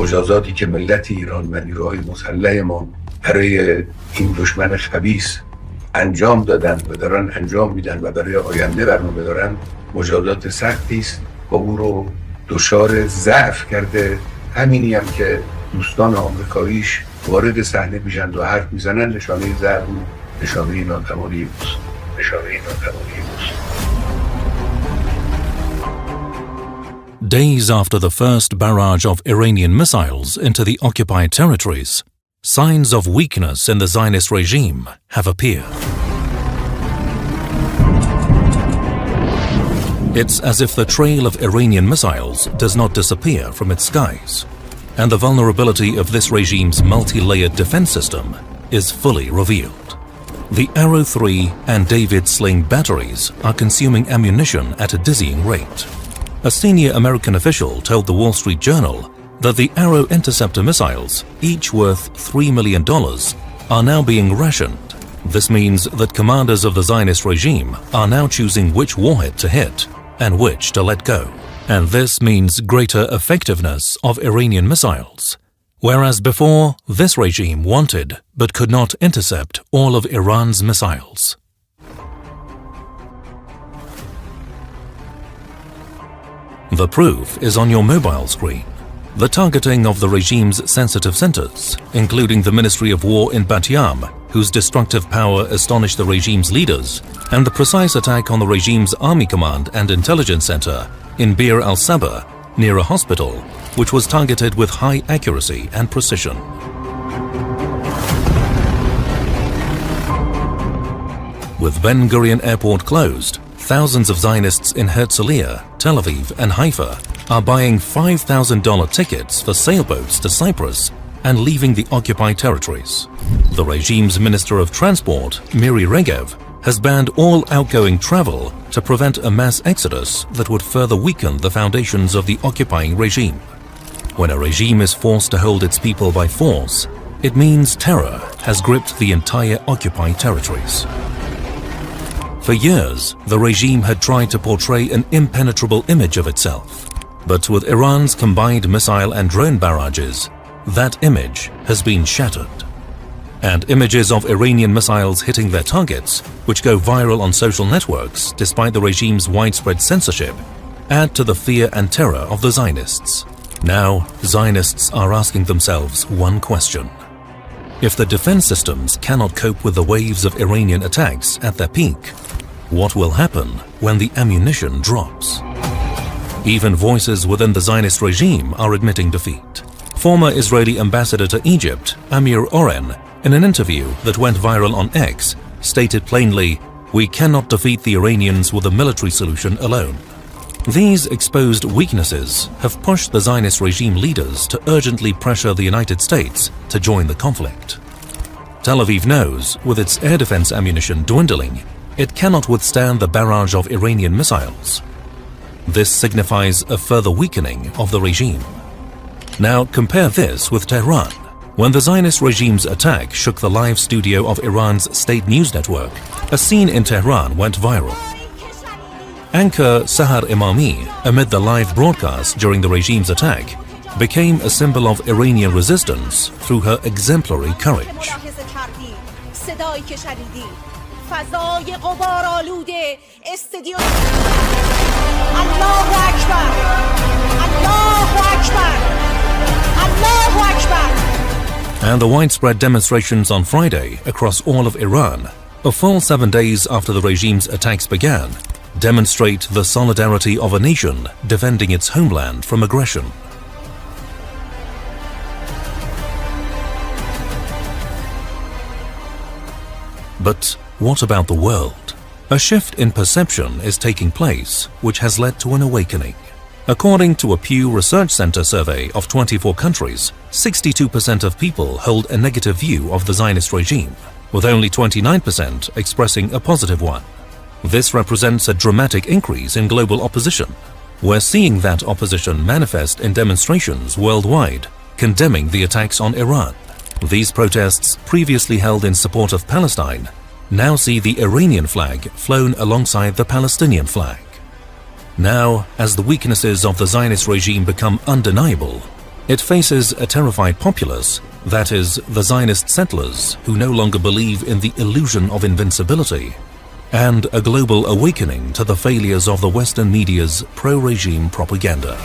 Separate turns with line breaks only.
مجازاتی که ملت ایران و نیروهای مسلح ما برای این دشمن خبیث انجام دادن و دارن انجام میدن و برای آینده برنامه دارن مجازات سختی است و او رو دچار ضعف کرده. همینی هم که دوستان آمریکاییش وارد صحنه میشن و حرف میزنن نشانه ضعف و نشانه ناتوانی اوست.
Days after the first barrage of Iranian missiles into the occupied territories, signs of weakness in the Zionist regime have appeared. It's as if the trail of Iranian missiles does not disappear from its skies, and the vulnerability of this regime's multi-layered defense system is fully revealed. The Arrow 3 and David Sling batteries are consuming ammunition at a dizzying rate. A senior American official told the Wall Street Journal that the Arrow interceptor missiles, each worth $3 million, are now being rationed. This means that commanders of the Zionist regime are now choosing which warhead to hit and which to let go. And this means greater effectiveness of Iranian missiles. Whereas before, this regime wanted but could not intercept all of Iran's missiles. The proof is on your mobile screen. The targeting of the regime's sensitive centers, including the Ministry of War in Bat Yam, whose destructive power astonished the regime's leaders, and the precise attack on the regime's Army Command and Intelligence Center in Bir al-Sabah, near a hospital, which was targeted with high accuracy and precision. With Ben Gurion Airport closed, thousands of Zionists in Herzliya, Tel Aviv and Haifa are buying $5,000 tickets for sailboats to Cyprus and leaving the occupied territories. The regime's Minister of Transport, Miri Regev, has banned all outgoing travel to prevent a mass exodus that would further weaken the foundations of the occupying regime. When a regime is forced to hold its people by force, it means terror has gripped the entire occupied territories. For years, the regime had tried to portray an impenetrable image of itself. But with Iran's combined missile and drone barrages, that image has been shattered. And images of Iranian missiles hitting their targets, which go viral on social networks despite the regime's widespread censorship, add to the fear and terror of the Zionists. Now, Zionists are asking themselves one question. If the defense systems cannot cope with the waves of Iranian attacks at their peak, what will happen when the ammunition drops? Even voices within the Zionist regime are admitting defeat. Former Israeli ambassador to Egypt, Amir Oren, in an interview that went viral on X, stated plainly, "We cannot defeat the Iranians with a military solution alone." These exposed weaknesses have pushed the Zionist regime leaders to urgently pressure the United States to join the conflict. Tel Aviv knows, with its air defense ammunition dwindling, it cannot withstand the barrage of Iranian missiles. This signifies a further weakening of the regime. Now compare this with Tehran. When the Zionist regime's attack shook the live studio of Iran's state news network, a scene in Tehran went viral. Anchor Sahar Imami, amid the live broadcast during the regime's attack, became a symbol of Iranian resistance through her exemplary courage. And the widespread demonstrations on Friday across all of Iran, a full 7 days after the regime's attacks began, demonstrate the solidarity of a nation defending its homeland from aggression. But what about the world? A shift in perception is taking place, which has led to an awakening. According to a Pew Research Center survey of 24 countries, 62% of people hold a negative view of the Zionist regime, with only 29% expressing a positive one. This represents a dramatic increase in global opposition. We're seeing that opposition manifest in demonstrations worldwide, condemning the attacks on Iran. These protests, previously held in support of Palestine, now see the Iranian flag flown alongside the Palestinian flag. Now, as the weaknesses of the Zionist regime become undeniable, It faces a terrified populace, that is, the Zionist settlers who no longer believe in the illusion of invincibility, and a global awakening to the failures of the Western media's pro-regime propaganda.